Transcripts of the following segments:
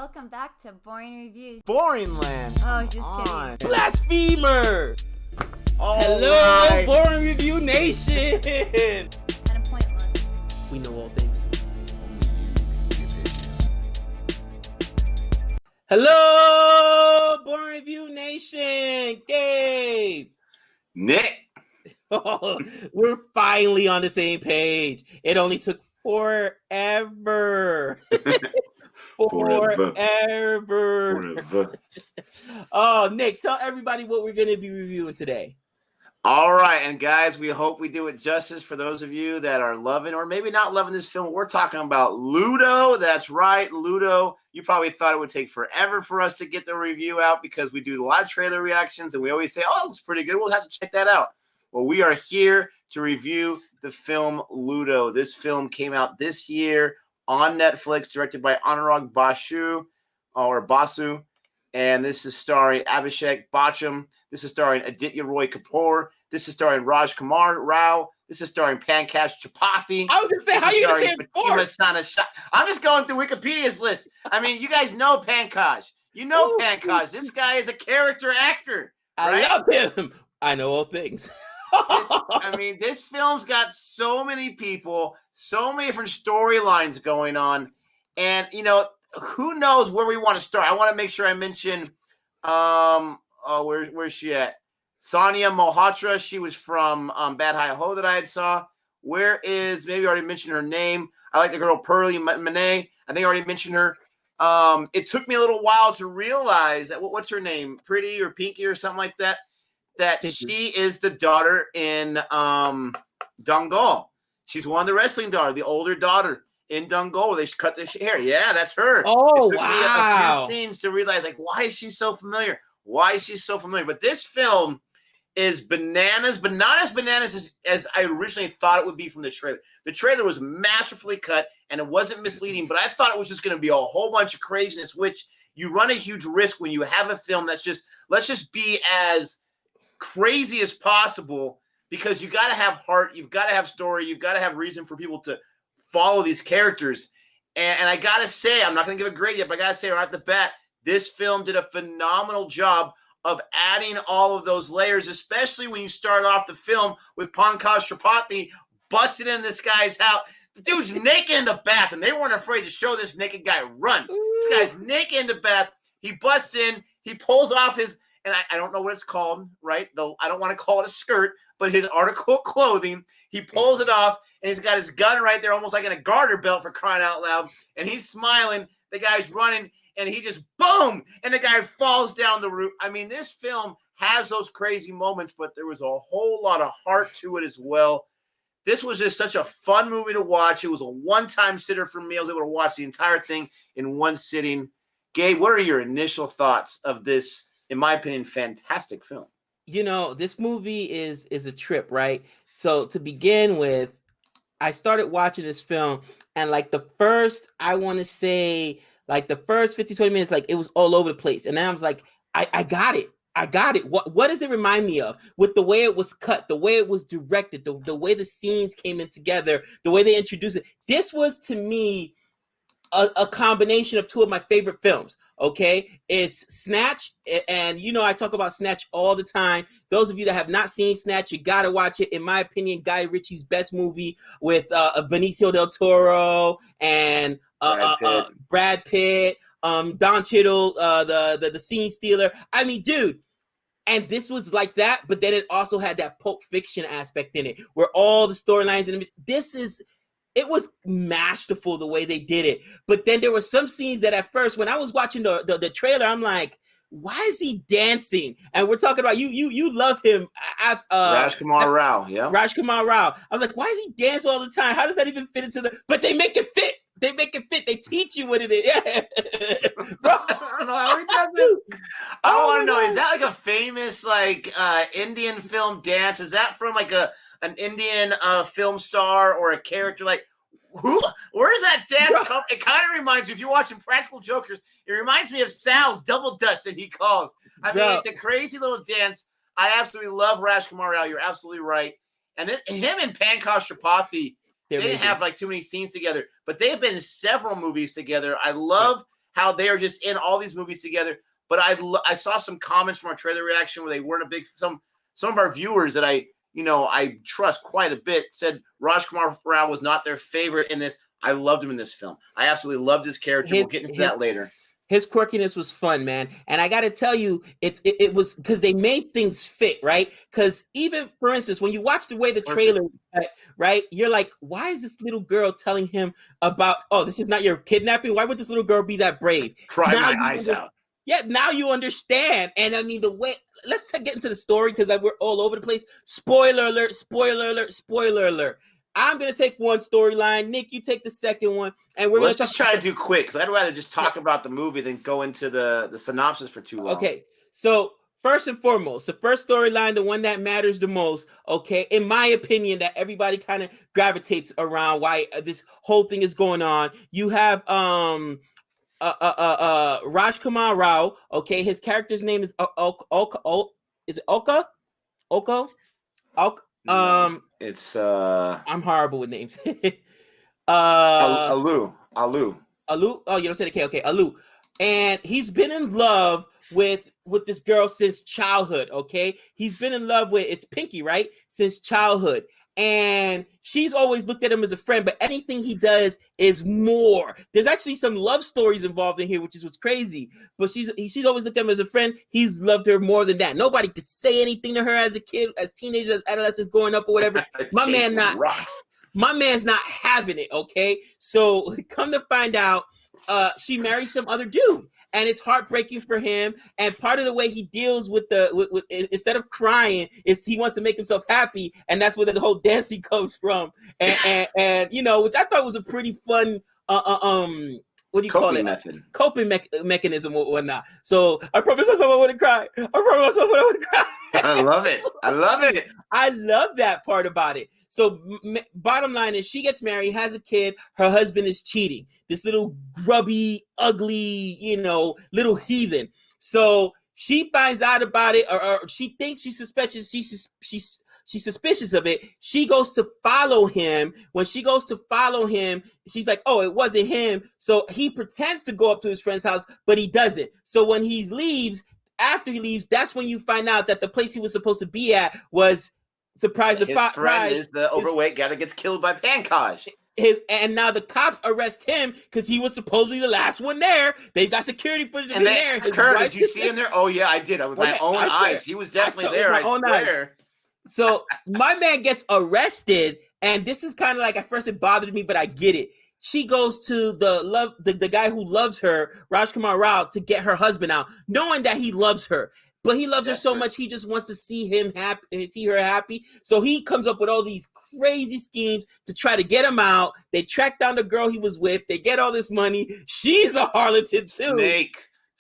Welcome back to Boring Reviews. Boring Land. Oh, just kidding. Blasphemer! All Hello, right. Boring Review Nation! Kind of pointless. We know all things. Hello, Boring Review Nation! Gabe! Nick. We're finally on the same page. It only took forever. Forever. Oh, Nick, tell everybody what we're going to be reviewing today. All right, and guys, we hope we do it justice for those of you that are loving or maybe not loving this film. We're talking about Ludo. That's right, Ludo. You probably thought it would take forever for us to get the review out because we do a lot of trailer reactions and we always say, oh, it's pretty good. We'll have to check that out. Well, we are here to review the film Ludo. This film came out this year on Netflix, directed by Anurag Basu. And this is starring Abhishek Bachchan. This is starring Aditya Roy Kapoor. This is starring Raj Kumar Rao. This is starring Pankaj Tripathi. I was going to say, how are you going to say it? I'm just going through Wikipedia's list. I mean, you guys know Pankaj. You know Pankaj. This guy is a character actor. Right? I love him. I know all things. This film's got so many people, so many different storylines going on. And, who knows where we want to start? I want to make sure I mention, where's she at? Sonia Malhotra. She was from Bad Hi Ho that I had saw. Maybe I already mentioned her name. I like the girl Pearlie Monet. I think I already mentioned her. It took me a little while to realize that, what's her name? Pretty or Pinky or something like that. That she is the daughter in Dangal. She's one of the wrestling daughters, the older daughter in Dangal. They cut their hair. Yeah, that's her. Oh, it took me a few scenes to realize, why is she so familiar? But this film is bananas, but not as bananas as I originally thought it would be from the trailer. The trailer was masterfully cut, and it wasn't misleading, but I thought it was just going to be a whole bunch of craziness, which you run a huge risk when you have a film that's just, let's just be as crazy as possible, because you got to have heart, you've got to have story, you've got to have reason for people to follow these characters. And I got to say, I'm not going to give a grade yet, but I got to say right off the bat, this film did a phenomenal job of adding all of those layers, especially when you start off the film with Pankaj Tripathi busting in this guy's house. The dude's naked in the bath, and they weren't afraid to show this naked guy run. This guy's naked in the bath. He busts in. He pulls off his, and I don't know what it's called, right? I don't want to call it a skirt, but his article of clothing. He pulls it off, and he's got his gun right there, almost like in a garter belt, for crying out loud. And he's smiling. The guy's running, and he just, boom, and the guy falls down the roof. This film has those crazy moments, but there was a whole lot of heart to it as well. This was just such a fun movie to watch. It was a one-time sitter for me. I was able to watch the entire thing in one sitting. Gabe, what are your initial thoughts of this, in my opinion, fantastic film? This movie is a trip, right? So to begin with, I started watching this film, and the first 50, 20 minutes, it was all over the place. And then I was like, I got it. What does it remind me of? With the way it was cut, the way it was directed, the way the scenes came in together, the way they introduced it. This was, to me, a combination of two of my favorite films. Okay, it's Snatch, and I talk about Snatch all the time. Those of you that have not seen Snatch, you gotta watch it. In my opinion, Guy Ritchie's best movie, with Benicio del Toro and Brad Pitt, Don Cheadle, the scene stealer. Dude. And this was like that, but then it also had that Pulp Fiction aspect in it, where all the storylines in it. It was masterful the way they did it. But then there were some scenes that at first, when I was watching the trailer, I'm like, why is he dancing? And we're talking about you love him. Raj Kumar Rao, yeah. Raj Kumar Rao. I was like, why does he dance all the time? How does that even fit into but they make it fit. They teach you what it is. Yeah. Bro. I don't know how he does it. I don't want to know. Is that like a famous Indian film dance? Is that from an Indian film star or a character? Where's that dance come? It kind of reminds me, if you're watching Practical Jokers, it reminds me of Sal's Double Dutch that he calls. It's a crazy little dance. I absolutely love Raj Kumar Rao. You're absolutely right. And then him and Pankaj Tripathi, they didn't have too many scenes together, but they have been in several movies together. I love how they are just in all these movies together. But I saw some comments from our trailer reaction where they weren't a big some of our viewers that I trust quite a bit said Raj Kumar Rao was not their favorite in this. I loved him in this film. I absolutely loved his character. We'll get into that later. His quirkiness was fun, man. And I got to tell you, it was because they made things fit, right? Because even, for instance, when you watch the way the trailer, right, you're like, why is this little girl telling him about, oh, this is not your kidnapping? Why would this little girl be that brave? Cry my eyes out. Yeah, now you understand. And I mean, the way, let's get into the story because we're all over the place. Spoiler alert, spoiler alert, spoiler alert. I'm going to take one storyline. Nick, you take the second one. And let's just try to do quick because I'd rather just talk about the movie than go into the synopsis for too long. Okay, so first and foremost, the first storyline, the one that matters the most, okay, in my opinion, that everybody kind of gravitates around why this whole thing is going on. You have Raj Kumar Rao, okay, his character's name is is it Oka? Oko? It's I'm horrible with names. Alu. Oh, you don't say the K. Okay, Alu. And he's been in love with this girl since childhood, okay? He's been in love with, it's Pinky, right? Since childhood. And she's always looked at him as a friend, but anything he does is more. There's actually some love stories involved in here, which is what's crazy. But she's always looked at him as a friend. He's loved her more than that. Nobody could say anything to her as a kid, as teenagers, adolescents, growing up or whatever. My man's not having it, okay? So come to find out, she married some other dude. And it's heartbreaking for him. And part of the way he deals with instead of crying, is he wants to make himself happy, and that's where the whole dancing comes from. And which I thought was a pretty fun what do you call it? Method. Coping mechanism or whatnot. So I promised myself I wouldn't cry. I love it. I love that part about it. So bottom line is she gets married, has a kid. Her husband is cheating. This little grubby, ugly, little heathen. So she finds out about it, or she thinks she's suspicious. She's suspicious of it. She goes to follow him. When she goes to follow him, she's like, oh, it wasn't him. So he pretends to go up to his friend's house, but he doesn't. So when he leaves, after he leaves, that's when you find out that the place he was supposed to be at was his friend is the overweight guy that gets killed by Pankaj. And now the cops arrest him because he was supposedly the last one there. They've got security footage of him there. Did you see him there? Oh yeah, I did. With my own eyes. He was definitely there. I swear. So my man gets arrested, and this is kind of like, at first it bothered me, but I get it. She goes to the guy who loves her, Raj Kumar Rao, to get her husband out, knowing that he loves her. But he loves her so much, he just wants to see her happy. So he comes up with all these crazy schemes to try to get him out. They track down the girl he was with. They get all this money. She's a harlot too.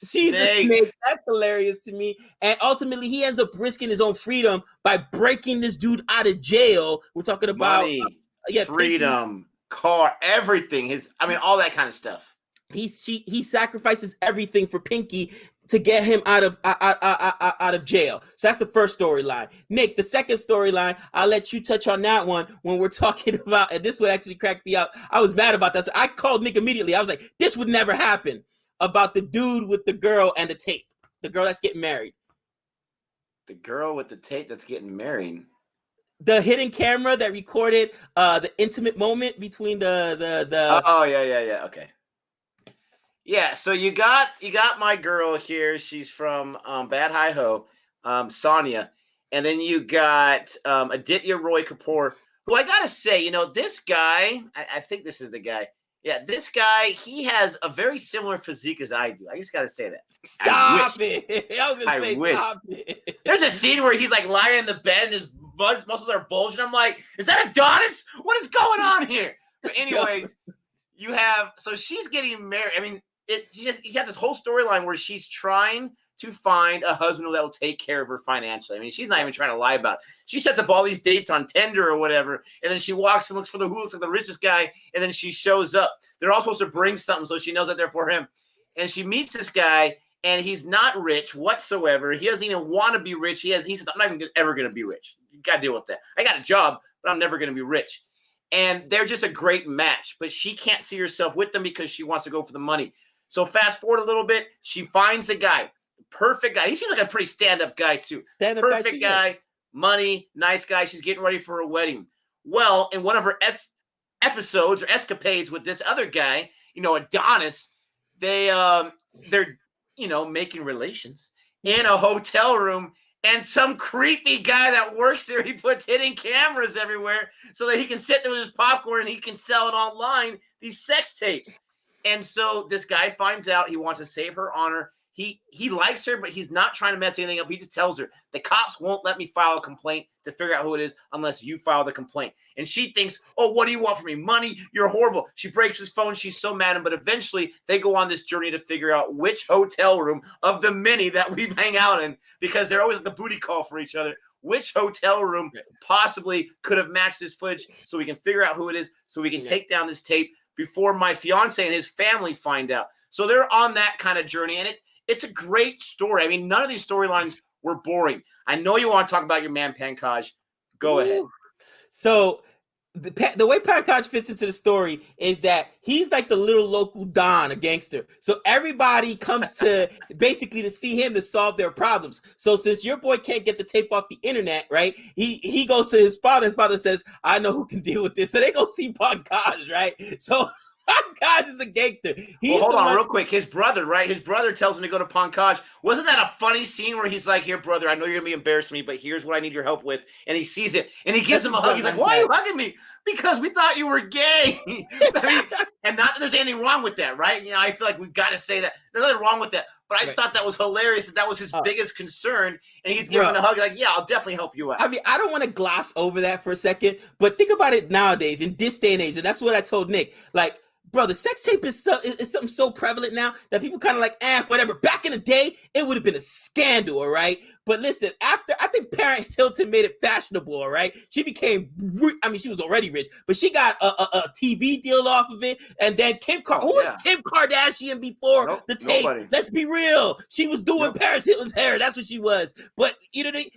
She's a snake. That's hilarious to me. And ultimately, he ends up risking his own freedom by breaking this dude out of jail. We're talking about money, freedom, car, everything. All that kind of stuff. He sacrifices everything for Pinky to get him out of jail. So that's the first storyline. Nick, the second storyline, I'll let you touch on that one when we're talking about, and this would actually crack me up. I was mad about that. So I called Nick immediately. I was like, this would never happen. About the dude with the girl and the tape. The girl that's getting married. The girl with the tape that's getting married. The hidden camera that recorded the intimate moment between the Oh yeah. Okay. Yeah, so you got my girl here. She's from Bad Hi Ho, Sonia. And then you got Aditya Roy Kapoor, who I gotta say, this guy, I think this is the guy. Yeah, this guy, he has a very similar physique as I do. I just got to say that. Stop it. I wish. Stop it. There's a scene where he's like lying in the bed and his muscles are bulging. I'm like, is that Adonis? What is going on here? But anyways, so she's getting married. You have this whole storyline where she's trying to find a husband that will take care of her financially. She's not even trying to lie about it. She sets up all these dates on Tinder or whatever, and then she walks and looks for who looks like the richest guy, and then she shows up. They're all supposed to bring something, so she knows that they're for him. And she meets this guy, and he's not rich whatsoever. He doesn't even want to be rich. He says, I'm not even ever going to be rich. You got to deal with that. I got a job, but I'm never going to be rich. And they're just a great match, but she can't see herself with them because she wants to go for the money. So fast forward a little bit, she finds a guy, perfect guy. He seems like a pretty stand-up guy too. Perfect guy, money, nice guy. She's getting ready for a wedding. Well, in one of her episodes or escapades with this other guy, Adonis, they're making relations in a hotel room, and some creepy guy that works there, he puts hidden cameras everywhere so that he can sit there with his popcorn and he can sell it online, these sex tapes. And so this guy finds out, he wants to save her honor. He likes her, but he's not trying to mess anything up. He just tells her, the cops won't let me file a complaint to figure out who it is unless you file the complaint. And she thinks, oh, what do you want from me? Money? You're horrible. She breaks his phone. She's so mad at him. But eventually they go on this journey to figure out which hotel room of the many that we hang out in, because they're always at the booty call for each other, which hotel room possibly could have matched this footage, so we can figure out who it is, so we can take down this tape before my fiance and his family find out. So they're on that kind of journey, and it's a great story. I mean, none of these storylines were boring. I know you want to talk about your man Pankaj. Go ahead. So the way Pankaj fits into the story is that he's like the little local Don, a gangster. So everybody comes to basically to see him to solve their problems. So since your boy can't get the tape off the internet, right? He goes to his father. His father says, I know who can deal with this. So they go see Pankaj, right? So Pankaj is a gangster. Hold on real quick. His brother, right? His brother tells him to go to Pankaj. Wasn't that a funny scene where he's like, here, brother, I know you're going to be embarrassed me, but here's what I need your help with. And he sees it, and he gives him a hug. He's like, why are you hugging me? Because we thought you were gay. I mean, and not that there's anything wrong with that, right? I feel like we've got to say that. There's nothing wrong with that. But I just thought that was hilarious, that was his biggest concern. And he's giving a hug like, yeah, I'll definitely help you out. I mean, I don't want to gloss over that for a second, but think about it nowadays, in this day and age. And that's what I told Nick. Like, bro, the sex tape is something so prevalent now that people kind of like, whatever. Back in the day, it would have been a scandal, all right? But listen, I think Paris Hilton made it fashionable, all right? She became, she was already rich, but she got a TV deal off of it. And then Kim Kardashian before the tape? Nobody. Let's be real. She was doing Paris Hilton's hair. That's what she was. But,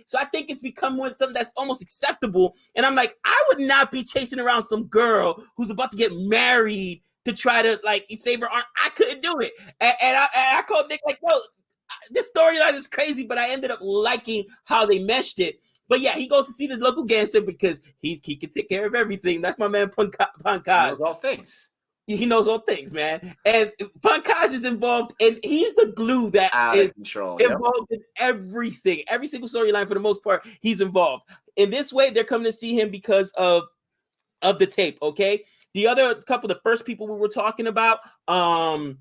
so I think it's become something that's almost acceptable. And I'm like, I would not be chasing around some girl who's about to get married to try to save her arm. I couldn't do it. And I called Nick like, yo, this storyline is crazy, but I ended up liking how they meshed it. But yeah, he goes to see this local gangster because he can take care of everything. That's my man Pankaj. He knows all things. He knows all things, man. And Pankaj is involved, and he's the glue that is involved in everything. Every single storyline, for the most part, he's involved. In this way, they're coming to see him because of the tape, okay? The other couple, the first people we were talking about, Raj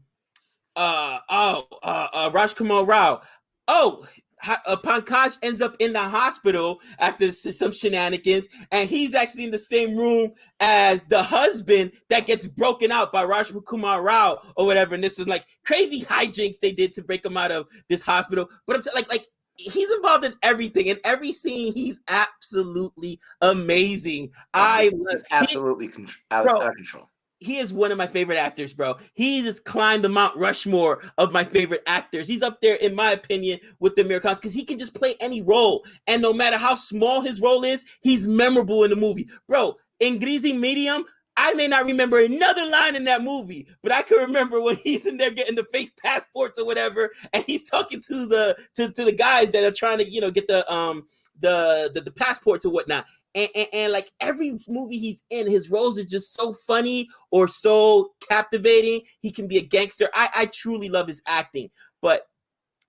Kumar Rao. Pankaj ends up in the hospital after some shenanigans, and he's actually in the same room as the husband that gets broken out by Raj Kumar Rao or whatever. And this is like crazy hijinks they did to break him out of this hospital. But I'm like he's involved in everything. In every scene, he's absolutely amazing. He's absolutely out of control. He is one of my favorite actors, bro. He just climbed the Mount Rushmore of my favorite actors. He's up there, in my opinion, with the Amir Khans, because he can just play any role. And no matter how small his role is, he's memorable in the movie. Bro, in Greasy Medium, I may not remember another line in that movie, but I can remember when he's in there getting the fake passports or whatever, and he's talking to the guys that are trying to, get the passports or whatnot. And like every movie he's in, his roles are just so funny or so captivating. He can be a gangster. I truly love his acting. But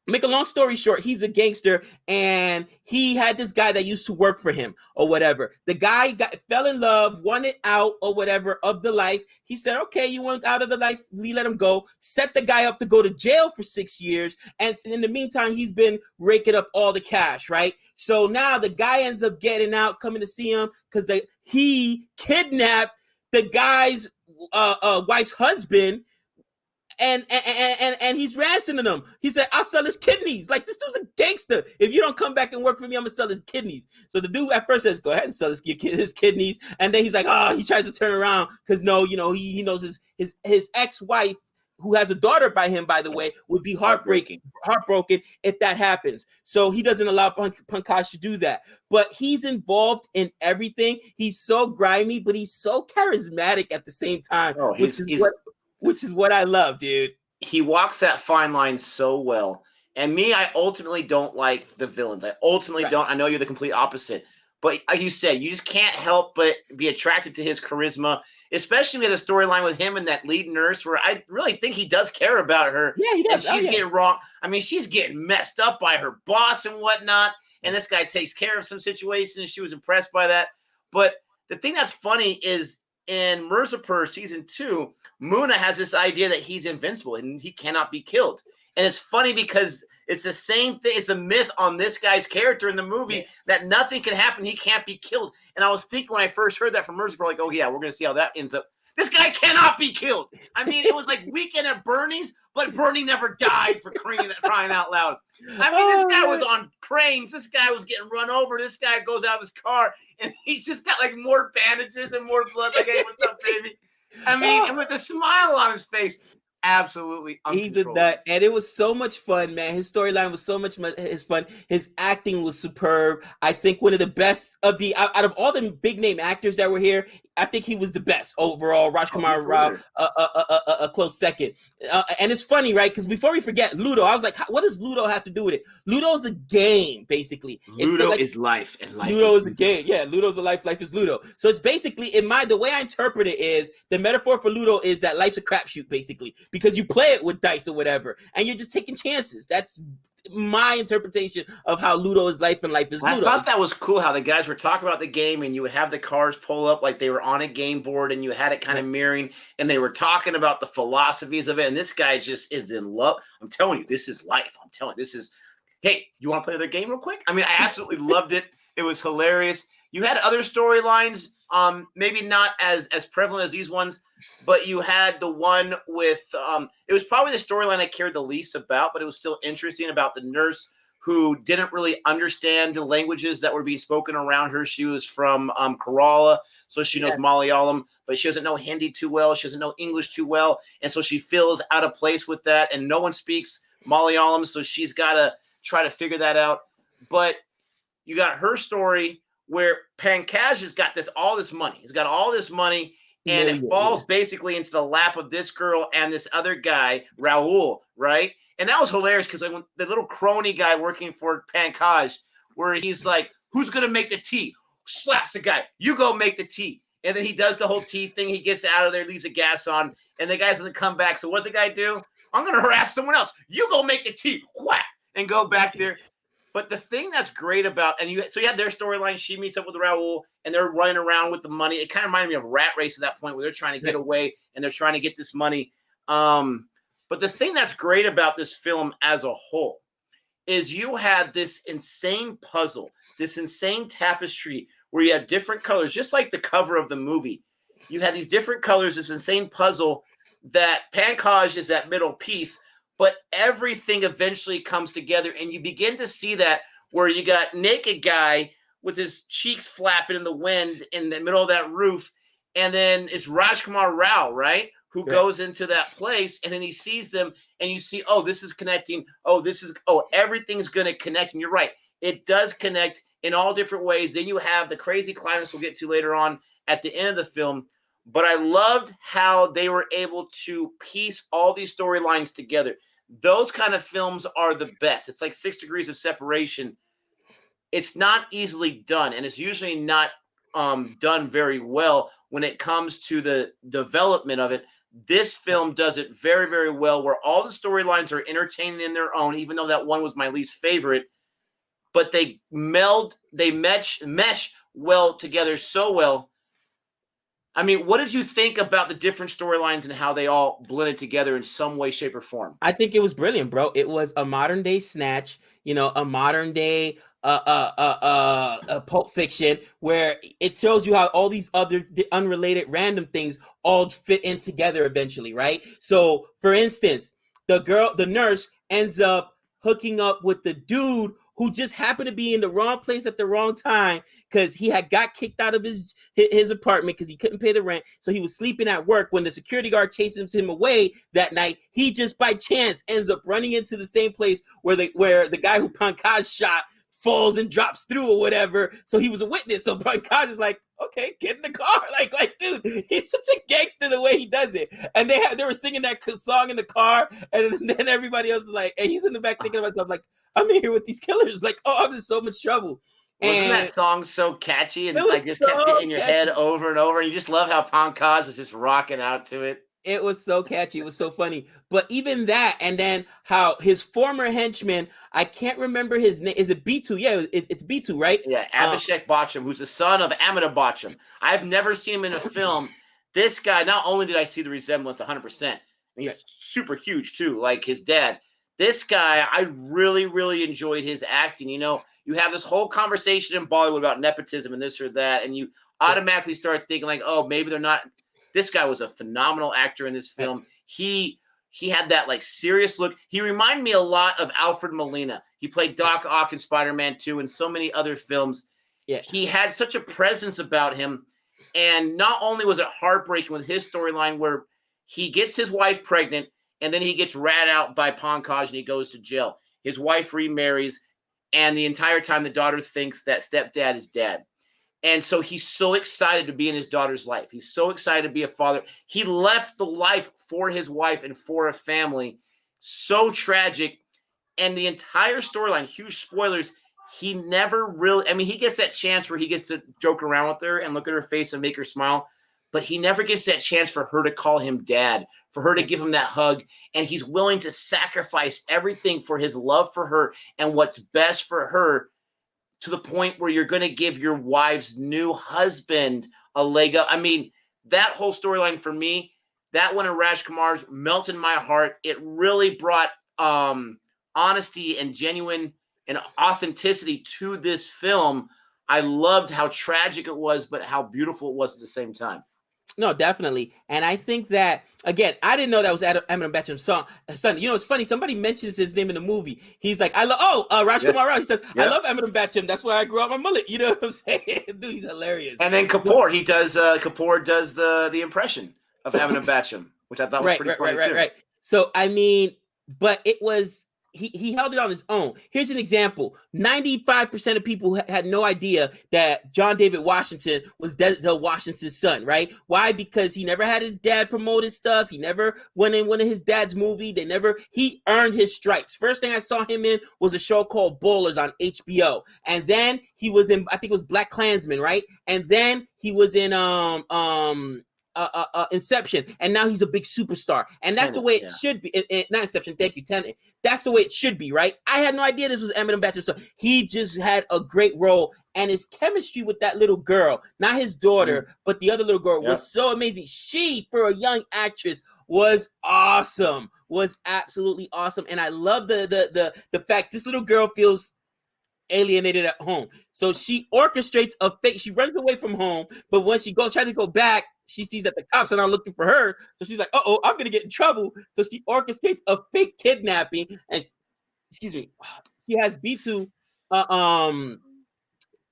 make a long story short, he's a gangster, and he had this guy that used to work for him or whatever. The guy fell in love, wanted out or whatever of the life. He said, okay, you want out of the life, we let him go. Set the guy up to go to jail for 6 years. And in the meantime, he's been raking up all the cash, right? So now the guy ends up getting out, coming to see him because he kidnapped the guy's wife's husband. And he's ransoming them. He said, I'll sell his kidneys. Like, this dude's a gangster. If you don't come back and work for me, I'm going to sell his kidneys. So the dude at first says, go ahead and sell his kidneys. And then he's like, he tries to turn around because he knows his ex-wife, who has a daughter by him, by the way, would be heartbroken if that happens. So he doesn't allow Pankaj to do that. But he's involved in everything. He's so grimy, but he's so charismatic at the same time, which is what I love, dude. he walks that fine line so well. And me, I ultimately don't like the villains. I ultimately don't. I know you're the complete opposite. But like you said, you just can't help but be attracted to his charisma, especially with the storyline with him and that lead nurse, where I really think he does care about her. Yeah, he does. And she's getting wrong. I mean, she's getting messed up by her boss and whatnot. And this guy takes care of some situations, and she was impressed by that. But the thing that's funny is in Mirzapur season 2, Muna has this idea that he's invincible and he cannot be killed. And it's funny because it's the same thing. It's a myth on this guy's character in the movie that nothing can happen. He can't be killed. And I was thinking when I first heard that from Mirzapur, like, oh yeah, we're going to see how that ends up. This guy cannot be killed. I mean, it was like Weekend at Bernie's, but Bernie never died for crying out loud. I mean, this guy was on cranes. This guy was getting run over. This guy goes out of his car, and he's just got like more bandages and more blood. Like, hey, what's up, baby? I mean, and with a smile on his face. Absolutely he's a nut, and it was so much fun, man. His storyline was so much fun. His acting was superb. I think one of the best of the out of all the big name actors that were here, I think he was the best overall. Raj Kumar Rao, a close second. And it's funny, right? Because before we forget Ludo, I was like, what does Ludo have to do with it? Ludo's a game, basically. Ludo is life, and life Ludo is a game. Yeah, Ludo's a life. Life is Ludo. So it's basically the way I interpret it is the metaphor for Ludo is that life's a crapshoot, basically. Because you play it with dice or whatever, and you're just taking chances. That's my interpretation of how Ludo is life and life is Ludo. I thought that was cool how the guys were talking about the game, and you would have the cars pull up like they were on a game board, and you had it kind of mirroring, and they were talking about the philosophies of it, and this guy just is in love. I'm telling you, this is life. I'm telling you, this is, hey, you want to play their game real quick? I mean, I absolutely loved it. It was hilarious. You had other storylines, maybe not as prevalent as these ones, but you had the one with it was probably the storyline I cared the least about, but it was still interesting about the nurse who didn't really understand the languages that were being spoken around her. She was from Kerala, so she knows Malayalam, but she doesn't know Hindi too well. She doesn't know English too well, and so she feels out of place with that, and no one speaks Malayalam, so she's got to try to figure that out. But you got her story where Pankaj has got all this money. He's got all this money, and it falls basically into the lap of this girl and this other guy, Raul, right? And that was hilarious because like, the little crony guy working for Pankaj, where he's like, who's going to make the tea? Slaps the guy. You go make the tea. And then he does the whole tea thing. He gets out of there, leaves the gas on, and the guy doesn't come back. So what's the guy do? I'm going to harass someone else. You go make the tea. Whack! And go back there. But the thing that's great about, so you have their storyline. She meets up with Raul, and they're running around with the money. It kind of reminded me of Rat Race at that point, where they're trying to get away and they're trying to get this money. But the thing that's great about this film as a whole is you had this insane puzzle, this insane tapestry where you have different colors, just like the cover of the movie. You had these different colors, this insane puzzle that Pankaj is that middle piece. But everything eventually comes together, and you begin to see that where you got naked guy with his cheeks flapping in the wind in the middle of that roof, and then it's Rajkumar Rao, right, who goes into that place, and then he sees them, and you see, oh, this is connecting. Everything's going to connect, and you're right. It does connect in all different ways. Then you have the crazy climax we'll get to later on at the end of the film. But I loved how they were able to piece all these storylines together. Those kind of films are the best. It's like 6 Degrees of Separation. It's not easily done, and it's usually not done very well when it comes to the development of it. This film does it very, very well, where all the storylines are entertaining in their own, even though that one was my least favorite. But they mesh well together so well. I mean, what did you think about the different storylines and how they all blended together in some way, shape, or form? I think it was brilliant, bro. It was a modern day Snatch, a modern day Pulp Fiction, where it shows you how all these other unrelated random things all fit in together eventually, right? So, for instance, the nurse ends up hooking up with the dude who just happened to be in the wrong place at the wrong time because he had got kicked out of his apartment because he couldn't pay the rent. So he was sleeping at work. When the security guard chases him away that night, he just by chance ends up running into the same place where the guy who Pankaj shot falls and drops through or whatever. So he was a witness. So Pankaj is like, okay, get in the car. Like, dude, he's such a gangster the way he does it. And they were singing that song in the car, and then everybody else is like, and he's in the back thinking to himself, like, I'm in here with these killers. Like, oh, I'm in so much trouble. Wasn't And that song so catchy and it was like just kept so hitting your head catchy. over and over? And you just love how Pankaj was just rocking out to it. It was so catchy. It was so funny. But even that, and then how his former henchman, I can't remember his name. Is it B2? Yeah, it's B2, right? Yeah, Abhishek Bachchan, who's the son of Amitabh Bachchan. I've never seen him in a film. This guy, not only did I see the resemblance 100%, he's super huge too, like his dad. This guy, I really, really enjoyed his acting. You know, you have this whole conversation in Bollywood about nepotism and this or that, and you automatically start thinking like, oh, maybe they're not. This guy was a phenomenal actor in this film. He had that like serious look. He reminded me a lot of Alfred Molina. He played Doc Ock in Spider-Man 2 and so many other films. Yeah. He had such a presence about him. And not only was it heartbreaking with his storyline where he gets his wife pregnant and then he gets rat out by Pankaj and he goes to jail. His wife remarries, and the entire time the daughter thinks that stepdad is dead. And so he's so excited to be in his daughter's life. He's so excited to be a father. He left the life for his wife and for a family. So tragic. And the entire storyline, huge spoilers, he never really, I mean, he gets that chance where he gets to joke around with her and look at her face and make her smile. But he never gets that chance for her to call him dad, for her to give him that hug. And he's willing to sacrifice everything for his love for her and what's best for her, to the point where you're going to give your wife's new husband a leg up. I mean, that whole storyline for me, that one of Raj Kumar's melted my heart. It really brought honesty and genuine and authenticity to this film. I loved how tragic it was, but how beautiful it was at the same time. No, definitely. And I think that, again, I didn't know that was Amitabh Bachchan's son. You know, it's funny. Somebody mentions his name in the movie. He's like, Raj Kumar Rao. He says, I love Amitabh Bachchan. That's why I grew up my mullet. You know what I'm saying? Dude, he's hilarious. And then Kapoor, Kapoor does the impression of Amitabh Bachchan, which I thought was pretty funny too. Right. So, I mean, but it was, he held it on his own. Here's an example. 95% of people had no idea that John David Washington was Denzel Washington's son, right? Why? Because he never had his dad promote his stuff. He never went in one of his dad's movie. He earned his stripes. First thing I saw him in was a show called Bowlers on HBO. And then he was in, I think it was Black Klansman, right? And then he was in, Inception, and now he's a big superstar, and that's the way it should be. Not Inception, thank you, Tenet. That's the way it should be, right? I had no idea this was Amitabh Bachchan, so he just had a great role, and his chemistry with that little girl, not his daughter, but the other little girl, was so amazing. She, for a young actress, was awesome, was absolutely awesome, and I love the fact this little girl feels alienated at home, so she orchestrates a fake. She runs away from home, but when she tries to go back, she sees that the cops are not looking for her, so she's like, "Uh-oh, I'm gonna get in trouble." So she orchestrates a fake kidnapping, and she has B2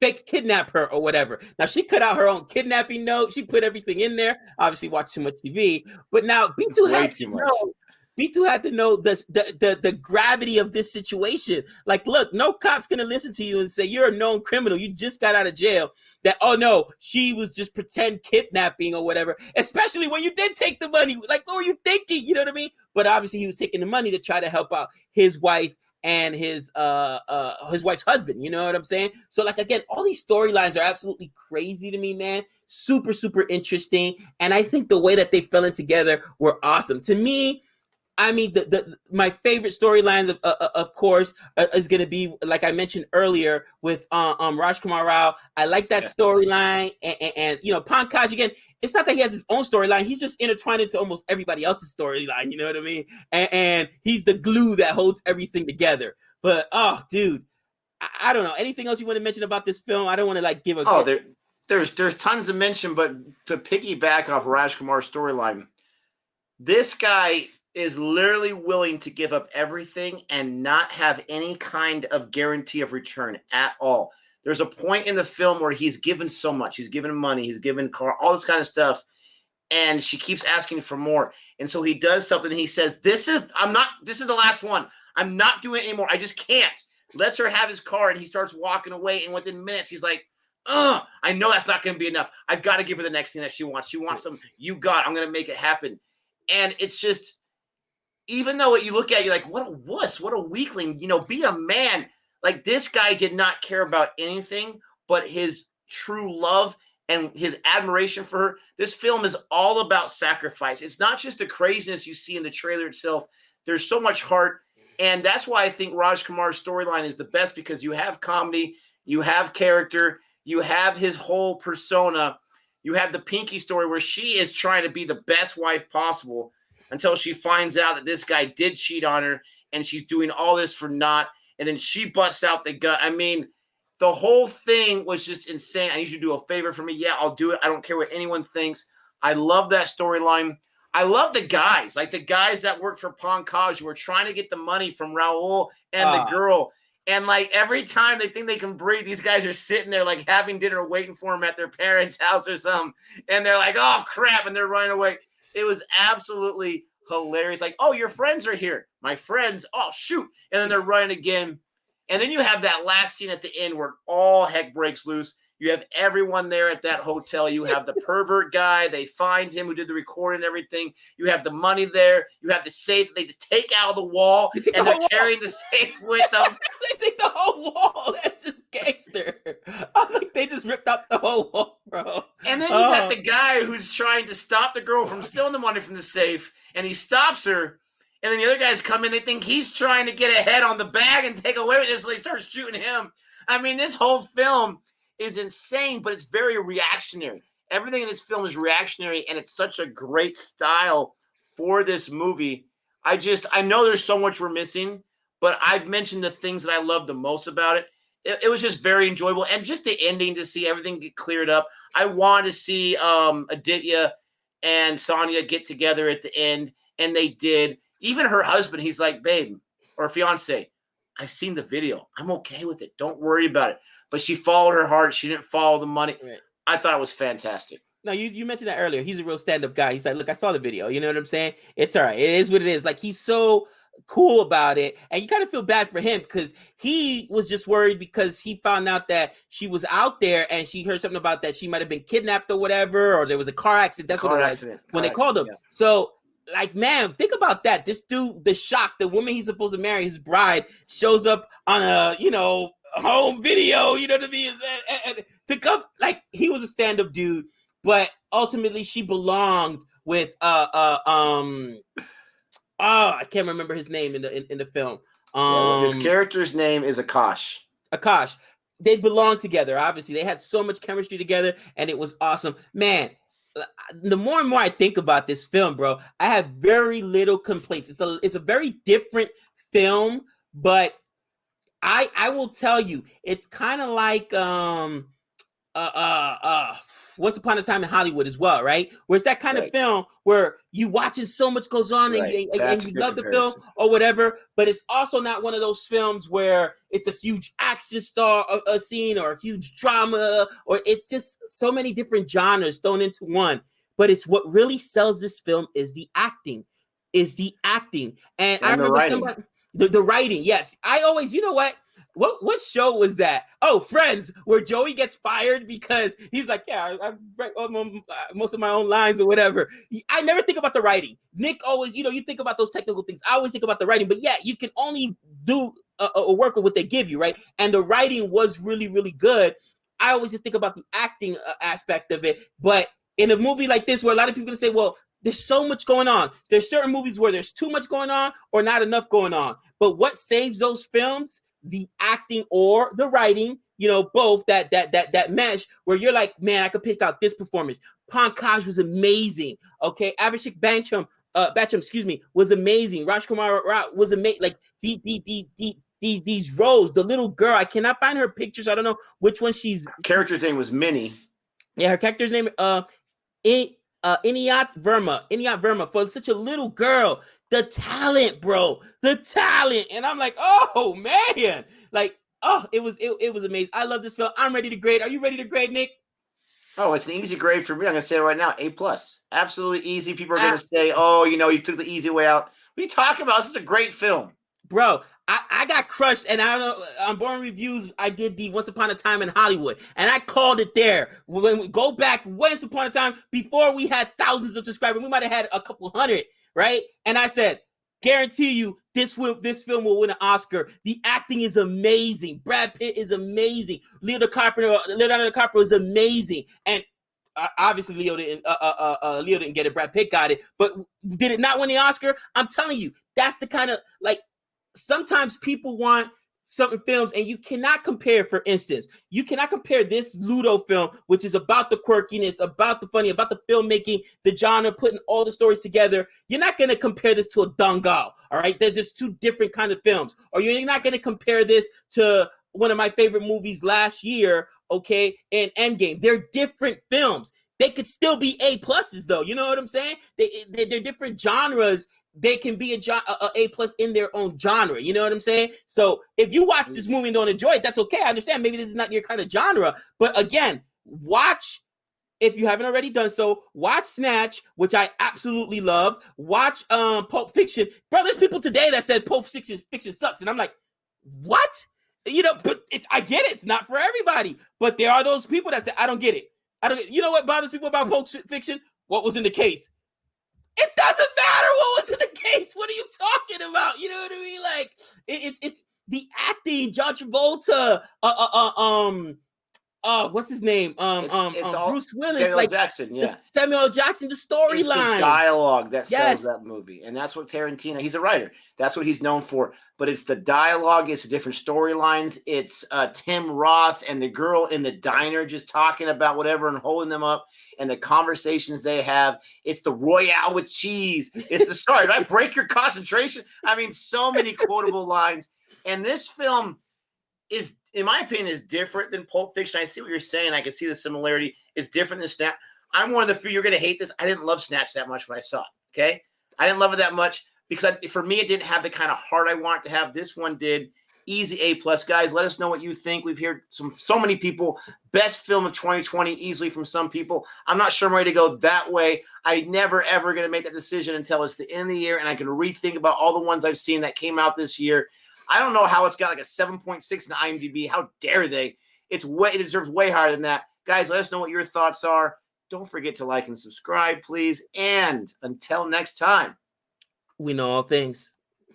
fake kidnap her or whatever. Now she cut out her own kidnapping note. She put everything in there. Obviously, watched too much TV, but now B2 had to know. B2 had to know the gravity of this situation. Like, look, no cop's gonna listen to you and say you're a known criminal. You just got out of jail. That, oh no, she was just pretend kidnapping or whatever. Especially when you did take the money. Like, what were you thinking? You know what I mean? But obviously, he was taking the money to try to help out his wife and his wife's husband. You know what I'm saying? So, like, again, all these storylines are absolutely crazy to me, man. Super, super interesting. And I think the way that they fell in together were awesome. To me, I mean, my favorite storyline, of course, is going to be, like I mentioned earlier, with Raj Kumar Rao. I like that storyline, and you know, Pankaj, again, it's not that he has his own storyline; he's just intertwined into almost everybody else's storyline. You know what I mean? And he's the glue that holds everything together. But dude, I don't know. Anything else you want to mention about this film? I don't want to like give a. There's tons to mention, but to piggyback off Raj Kumar's storyline, this guy is literally willing to give up everything and not have any kind of guarantee of return at all. There's a point in the film where he's given so much. He's given money, he's given car, all this kind of stuff, and she keeps asking for more. And so he does something, and he says, this is the last one. I'm not doing it anymore. I just can't. Lets her have his car, and he starts walking away, and within minutes, he's like, I know that's not going to be enough. I've got to give her the next thing that she wants. She wants them. You got it. I'm going to make it happen. And it's just, even though you look at it, you're like, what a wuss, what a weakling, be a man. Like, this guy did not care about anything but his true love and his admiration for her. This film is all about sacrifice. It's not just the craziness you see in the trailer itself. There's so much heart. And that's why I think Raj Kumar's storyline is the best, because you have comedy, you have character, you have his whole persona, you have the Pinky story where she is trying to be the best wife possible until she finds out that this guy did cheat on her, and she's doing all this for naught. And then she busts out the gun. I mean, the whole thing was just insane. I need you to do a favor for me. Yeah, I'll do it. I don't care what anyone thinks. I love that storyline. I love the guys, like the guys that work for Pankaj who are trying to get the money from Raul and the girl. And like every time they think they can breathe, these guys are sitting there like having dinner waiting for them at their parents' house or something. And they're like, oh, crap. And they're running away. It was absolutely hilarious. Like, oh, your friends are here. My friends. Oh, shoot. And then they're running again. And then you have that last scene at the end where all heck breaks loose. You have everyone there at that hotel. You have the pervert guy. They find him who did the recording and everything. You have the money there. You have the safe. They just take out of the wall, and they're carrying the safe with them. They take the whole wall. That's just gangster. I'm like, they just ripped up the whole wall, bro. And then you got the guy who's trying to stop the girl from stealing the money from the safe, and he stops her. And then the other guys come in. They think he's trying to get ahead on the bag and take away with it, so they start shooting him. I mean, this whole film is insane, but it's very reactionary. Everything in this film is reactionary, and it's such a great style for this movie. I know there's so much we're missing, but I've mentioned the things that I love the most about it. It was just very enjoyable, and just the ending, to see everything get cleared up. I wanted to see Aditya and Sonia get together at the end, and they did. Even her husband, he's like, babe, or fiance, I've seen the video. I'm okay with it. Don't worry about it. But she followed her heart. She didn't follow the money. Right. I thought it was fantastic. No, you mentioned that earlier. He's a real stand-up guy. He's like, look, I saw the video. You know what I'm saying? It's all right. It is what it is. Like, he's so cool about it. And you kind of feel bad for him, because he was just worried because he found out that she was out there and she heard something about that she might have been kidnapped or whatever, or there was a car accident. That's what it was when they called him. Yeah. So, like, man, think about that. This dude, the shock, the woman he's supposed to marry, his bride, shows up on a, home video, you know what I mean? And to come, like, he was a stand-up dude, but ultimately she belonged with I can't remember his name in the film. His character's name is Akash. Akash. They belonged together. Obviously, they had so much chemistry together, and it was awesome. Man, the more and more I think about this film, bro, I have very little complaints. It's a very different film, but I will tell you, it's kind of like Once Upon a Time in Hollywood as well, right? Where it's that kind of film where you watching so much goes on, and you love the film or whatever, but it's also not one of those films where it's a huge action star a scene or a huge drama, or it's just so many different genres thrown into one. But it's what really sells this film is the acting. And I remember the writing, yes. I always, you know what show was that? Oh, Friends, where Joey gets fired because he's like, yeah, I write most of my own lines or whatever. I never think about the writing. Nick always, you think about those technical things. I always think about the writing, but yeah, you can only do a work with what they give you, right? And the writing was really, really good. I always just think about the acting aspect of it, but in a movie like this, where a lot of people can say, well, there's so much going on. There's certain movies where there's too much going on or not enough going on. But what saves those films? The acting or the writing, both that mesh where you're like, man, I could pick out this performance. Pankaj was amazing. Okay, Abhishek Bachchan, was amazing. Raj Kumar was amazing. Like these roles, the little girl, I cannot find her pictures. I don't know which one she's. Character's name was Minnie. Yeah, her character's name Inayat Verma, for such a little girl. The talent, bro. The talent. And I'm like, oh man. Like, it was amazing. I love this film. I'm ready to grade. Are you ready to grade, Nick? Oh, it's an easy grade for me. I'm gonna say it right now, A+. Absolutely easy. People are gonna say, oh, you took the easy way out. What are you talking about? This is a great film. Bro, I got crushed, and I don't know, on Boring Reviews, I did the Once Upon a Time in Hollywood, and I called it there. When we go back once upon a time, before we had thousands of subscribers, we might have had a couple hundred, right? And I said, guarantee you, this film will win an Oscar. The acting is amazing. Brad Pitt is amazing. Leonardo DiCaprio is amazing. And obviously Leo didn't get it. Brad Pitt got it. But did it not win the Oscar? I'm telling you, that's the kind of, like, sometimes people want certain films, and you cannot compare. For instance, you cannot compare this Ludo film, which is about the quirkiness, about the funny, about the filmmaking, the genre, putting all the stories together. You're not going to compare this to a Dangal, all right? There's just two different kind of films. Or you're not going to compare this to one of my favorite movies last year, okay, and Endgame. They're different films. They could still be A pluses, though. You know what I'm saying? They're different genres. They can be A plus in their own genre. You know what I'm saying? So if you watch this movie and don't enjoy it, that's okay. I understand. Maybe this is not your kind of genre. But again, watch, if you haven't already done so, watch Snatch, which I absolutely love. Watch Pulp Fiction. Bro, there's people today that said Pulp Fiction sucks. And I'm like, what? You know, but I get it. It's not for everybody. But there are those people that say, I don't get it. You know what bothers people about Pulp Fiction? What was in the case? It doesn't matter what was in the case. What are you talking about? You know what I mean? Like, it's the acting. John Travolta, what's his name? It's all Bruce Willis, Samuel like Jackson, yeah. Samuel Jackson, the It's storyline, the dialogue that sells Yes. that movie, and that's what Tarantino. He's a writer. That's what he's known for. But it's the dialogue. It's the different storylines. It's Tim Roth and the girl in the diner just talking about whatever and holding them up, and the conversations they have. It's the Royale with cheese. It's the story. Did I break your concentration? I mean, so many quotable lines. And this film is, in my opinion, is different than Pulp Fiction. I see what you're saying. I can see the similarity. It's different than Snatch. I'm one of the few, you're going to hate this. I didn't love Snatch that much when I saw it, okay? I didn't love it that much because for me, it didn't have the kind of heart I want to have. This one did. Easy A+. Guys, let us know what you think. We've heard so many people. Best film of 2020, easily from some people. I'm not sure I'm ready to go that way. I never, ever going to make that decision until it's the end of the year, and I can rethink about all the ones I've seen that came out this year. I don't know how it's got like a 7.6 in IMDb. How dare they? It deserves way higher than that. Guys, let us know what your thoughts are. Don't forget to like and subscribe, please. And until next time, we know all things.